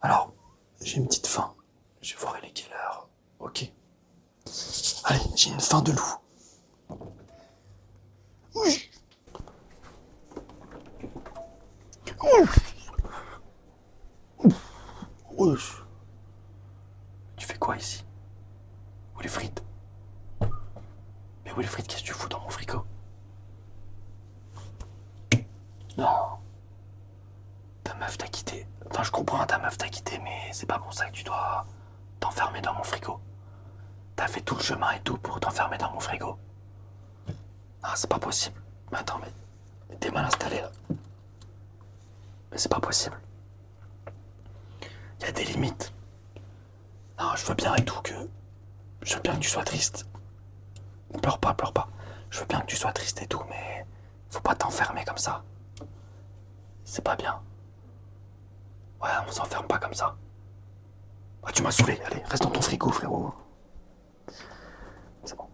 Alors, j'ai une petite faim. Je vais voir il est quelle heure. Ok. Allez, j'ai une faim de loup. Oui. Ouf. Tu fais quoi ici? Où les frites? Mais où les frites? Qu'est-ce que tu fous dans mon frigo? Non. Ta meuf t'a quitté. Enfin, je comprends, ta meuf t'a quitté, mais c'est pas pour ça que tu dois t'enfermer dans mon frigo. T'as fait tout le chemin et tout pour t'enfermer dans mon frigo. Ah, c'est pas possible. Mais attends, mais t'es mal installé là. Mais c'est pas possible. Il y a des limites. Non, je veux bien et tout que. Je veux bien que tu sois triste. Pleure pas, pleure pas. Je veux bien que tu sois triste et tout, mais faut pas t'enfermer comme ça. C'est pas bien. Ouais, on s'enferme pas comme ça. Ah, tu m'as saoulé. Allez, reste dans ton frigo, frérot. C'est bon.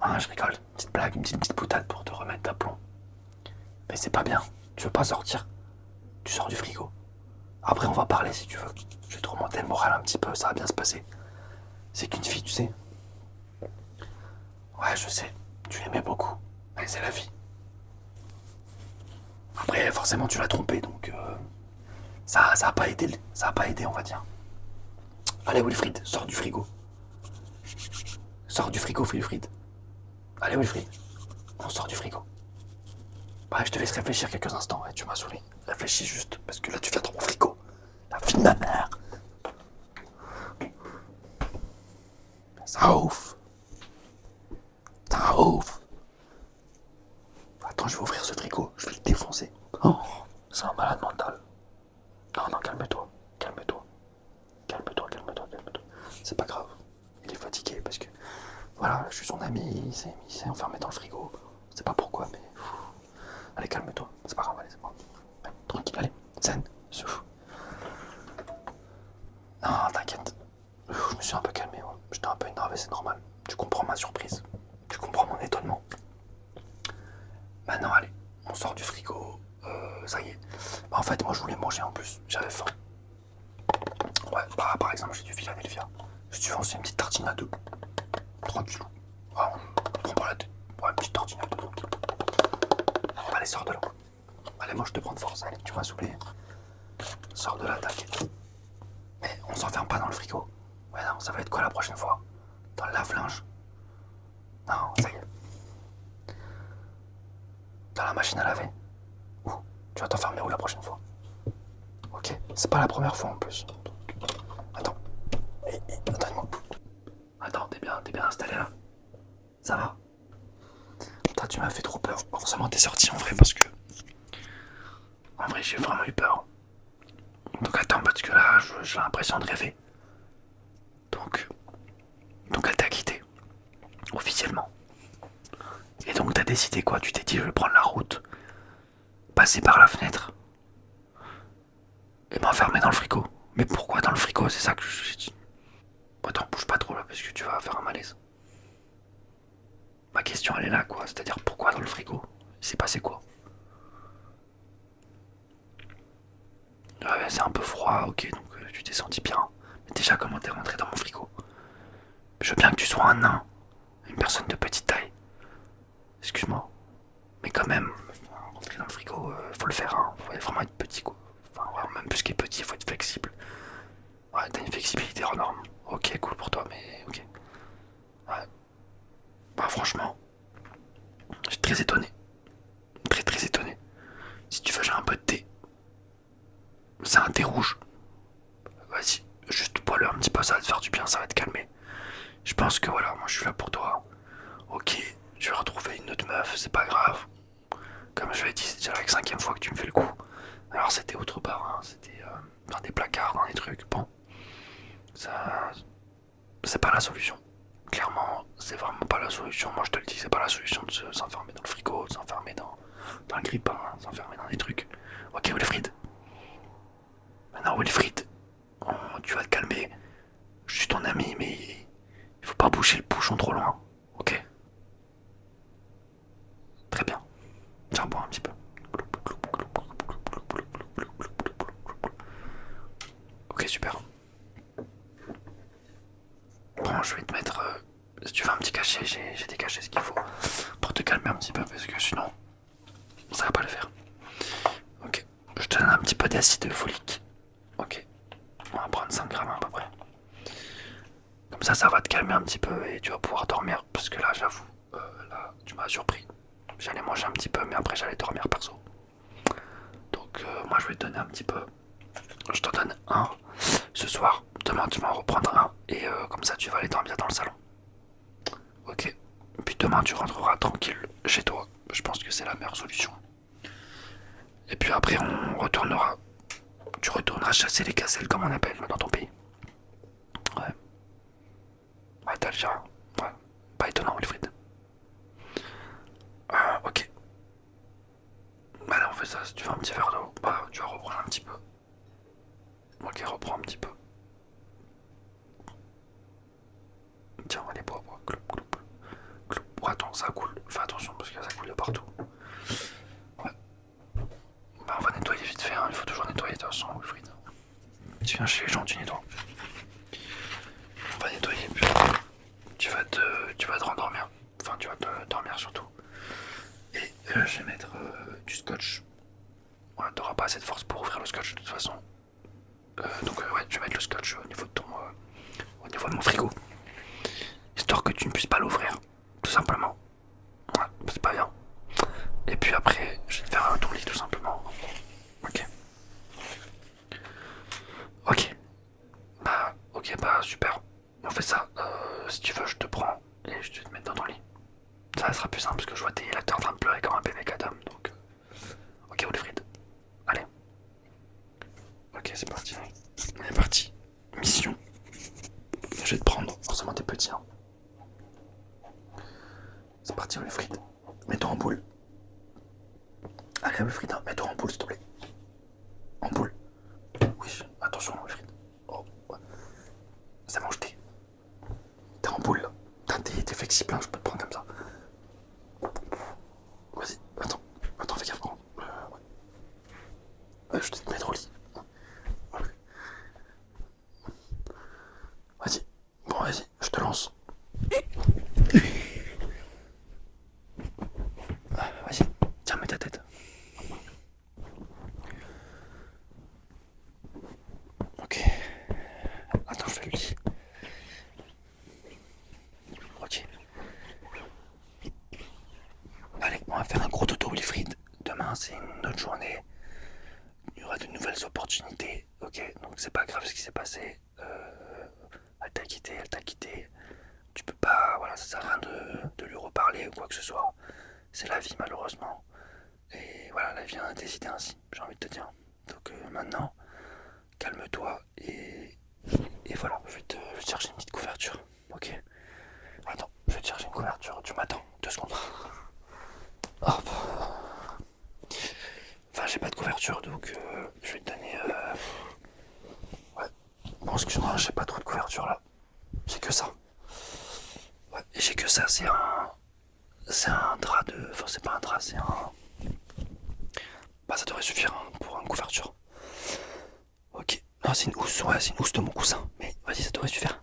Ah, je rigole. Petite blague, une petite boutade pour te remettre d'aplomb. Mais c'est pas bien. Tu veux pas sortir? Tu sors du frigo. Après, on va parler si tu veux. Je vais te remonter le moral un petit peu, ça va bien se passer. C'est qu'une fille, tu sais. Ouais, je sais. Tu l'aimais beaucoup. Mais c'est la vie. Après, forcément, tu l'as trompé, donc ça a pas aidé. Ça a pas aidé, on va dire. Allez, Wilfried, sors du frigo. Sors du frigo, Wilfried. Allez, Wilfried, on sort du frigo. Bah, je te laisse réfléchir quelques instants. Ouais, tu m'as saoulé. Réfléchis juste, parce que là, tu viens dans mon frigo. La vie de ma mère. Ça ouf. Ça ouf. Attends, je vais ouvrir ce frigo. Je vais le défoncer. Oh, c'est un malade mental. Non, non, calme-toi. Calme-toi. Calme-toi, calme-toi, calme-toi. C'est pas grave. Il est fatigué parce que, voilà, je suis son ami. Il s'est enfermé dans le frigo. Je sais pas pourquoi, mais. Allez, calme-toi. C'est pas grave, allez, c'est bon. Allez, tranquille, allez. Zen. Souffle. Non, t'inquiète. Je me suis un peu calmé. Ouais. J'étais un peu énervé, c'est normal. Tu comprends ma surprise. Tu comprends mon étonnement. Maintenant, allez, on sort du frigo. Ça y est. Bah, en fait, moi, je voulais manger en plus. J'avais faim. Ouais, bah, par exemple, j'ai du Philadelphia. Si tu veux, on se fait une petite tartine à deux. Tranquille. Ouais, on prend pas la tête. Ouais, une petite tartine à deux, tranquille. Allez, sors de là. Allez, moi, je te prends de force. Allez, tu m'as saoulé. Sors de là, t'inquiète. Mais on s'enferme pas dans le frigo. Ouais, non, ça va être quoi la prochaine fois? Dans le lave-linge? Non, ça y est. Dans la machine à laver? Où? Tu vas t'enfermer où la prochaine fois? Ok, c'est pas la première fois en plus. Attends. Attends-moi. Attends, t'es bien installé là? Ça va? Putain, tu m'as fait trop peur. Heureusement t'es sorti en vrai parce que. En vrai, j'ai vraiment eu peur. Donc attends, parce que là, j'ai l'impression de rêver. Donc. Donc elle t'a quitté. Officiellement. Et donc t'as décidé quoi? Tu t'es dit je vais prendre la route, passer par la fenêtre et m'enfermer dans le frigo. Mais pourquoi dans le frigo? C'est ça que j'ai dit. Attends, bouge pas trop là parce que tu vas faire un malaise. Ma question elle est là quoi, c'est-à-dire pourquoi dans le frigo? Il s'est passé quoi? Ouais, c'est un peu froid, ok, donc tu t'es senti bien. Mais déjà comment t'es rentré dans mon frigo? Je veux bien que tu sois un nain, une personne de petite taille. Excuse-moi. Mais quand même, rentrer dans le frigo, faut le faire, hein. Faut vraiment être petit quoi. Enfin, ouais, même plus qu'il est petit, faut être flexible. Ouais, t'as une flexibilité hors norme. Ok, cool pour toi, mais ok. Ouais. Bah franchement, je suis très étonné. Très très étonné. Si tu veux, j'ai un peu de thé. C'est un thé rouge. Vas-y, juste bois-le un petit peu, ça va te faire du bien, ça va te calmer. Je pense que voilà, moi je suis là pour toi. Ok, je vais retrouver une autre meuf, c'est pas grave. Comme je l'ai dit, c'est déjà la cinquième fois que tu me fais le coup. Alors c'était autre part, hein. C'était dans des placards, dans des trucs. Bon, ça, c'est pas la solution. Clairement, c'est vraiment pas la solution. Moi je te le dis, c'est pas la solution de s'enfermer dans le frigo, de s'enfermer dans le grippin, de s'enfermer dans des trucs. Ok, Wilfried. Maintenant, Wilfried, oh, tu vas te calmer. Je suis ton ami, mais il faut pas boucher le bouchon trop loin. Ok? Très bien. Tiens, bois un petit peu. Ok, super. Bon, je vais te mettre... si tu veux un petit cachet, j'ai des cachets ce qu'il faut. Pour te calmer un petit peu, parce que sinon, ça va pas le faire. Ok, je te donne un petit peu d'acide folique. Ok, on va prendre 5 grammes à peu près. Comme ça va te calmer un petit peu et tu vas pouvoir dormir. Parce que là, j'avoue, là, tu m'as surpris. J'allais manger un petit peu, mais après j'allais dormir perso. Donc moi je vais te donner un petit peu. Je t'en donne un ce soir. Demain tu vas en reprendre un. Et comme ça tu vas aller dormir dans le salon. Ok. Puis demain tu rentreras tranquille chez toi. Je pense que c'est la meilleure solution. Et puis après on retournera. Tu retourneras chasser les gazelles comme on appelle dans ton pays. Ouais. Ouais, t'as le genre. Ouais. Pas étonnant, Wilfried. Ok. Allez, on fait ça. Si tu veux un petit verre d'eau, bah tu vas reprendre un petit peu. Ok, reprends un petit peu. Tiens, allez, bois. Cloup, cloup, cloup. Oh, attends, ça coule. Fais attention parce que ça coule de partout. Ouais. Bah, on va nettoyer vite fait, hein. Il faut toujours nettoyer de toute façon, Wilfried. Tu viens chez les gens, tu nettoies. On va nettoyer, puis tu vas te rendormir. Enfin, tu vas te dormir surtout. Et je vais mettre du scotch. Ouais, t'auras pas assez de force pour ouvrir le scotch de toute façon. Donc ouais, je vais mettre le scotch au niveau de au niveau de mon frigo. Histoire que tu ne puisses pas l'ouvrir. Tout simplement. Ouais, c'est pas bien. Et puis après, je vais te faire ton lit tout simplement. Ok. Ok, bah super. On fait ça. Si tu veux, je te prends et je vais te mettre dans ton lit. Ça sera plus simple parce que je vois t'es là, t'es en train de pleurer comme un bébé Kadam. Donc, ok, Wilfried. Allez. Ok, c'est parti. On est parti. Mission. Je vais te prendre. Forcément, t'es petit. Hein. C'est parti, Wilfried. Mets-toi en boule. Allez, Wilfried, mets-toi en boule, s'il te plaît. En boule. Oui, attention, Wilfried. Oh, ouais. C'est bon, t'es en boule, là. T'es flexible, hein, je peux te prendre comme ça. Vas-y, attends, fais gaffe. Ouais. Je vais te mettre au lit. Vas-y, bon, vas-y, je te lance. Vas-y, tiens, mets ta tête. Ok. Attends, je fais le lit. Ok. Allez, on va faire un gros dodo, Wilfried. Demain, c'est une autre journée. Il y aura de nouvelles opportunités. Ok, donc c'est pas grave ce qui s'est passé. Elle t'a quitté. Tu peux pas, voilà, ça sert à rien de lui reparler ou quoi que ce soit. C'est la vie, malheureusement. Et voilà, la vie a décidé ainsi, j'ai envie de te dire. Donc maintenant, calme-toi et voilà, je vais te chercher une petite couverture. Ok. Attends, je vais te chercher une couverture. Tu m'attends 2 secondes. Hop. Enfin, j'ai pas de couverture, donc je vais te donner. Ouais. Bon, excuse-moi, j'ai pas trop de couverture là. J'ai que ça. Ouais, et j'ai que ça. C'est un drap de. Enfin, c'est pas un drap, c'est un. Bah, ça devrait suffire hein, pour une couverture. Ok. Non, c'est une housse, ouais, c'est une housse de mon coussin. Mais vas-y, ça devrait suffire.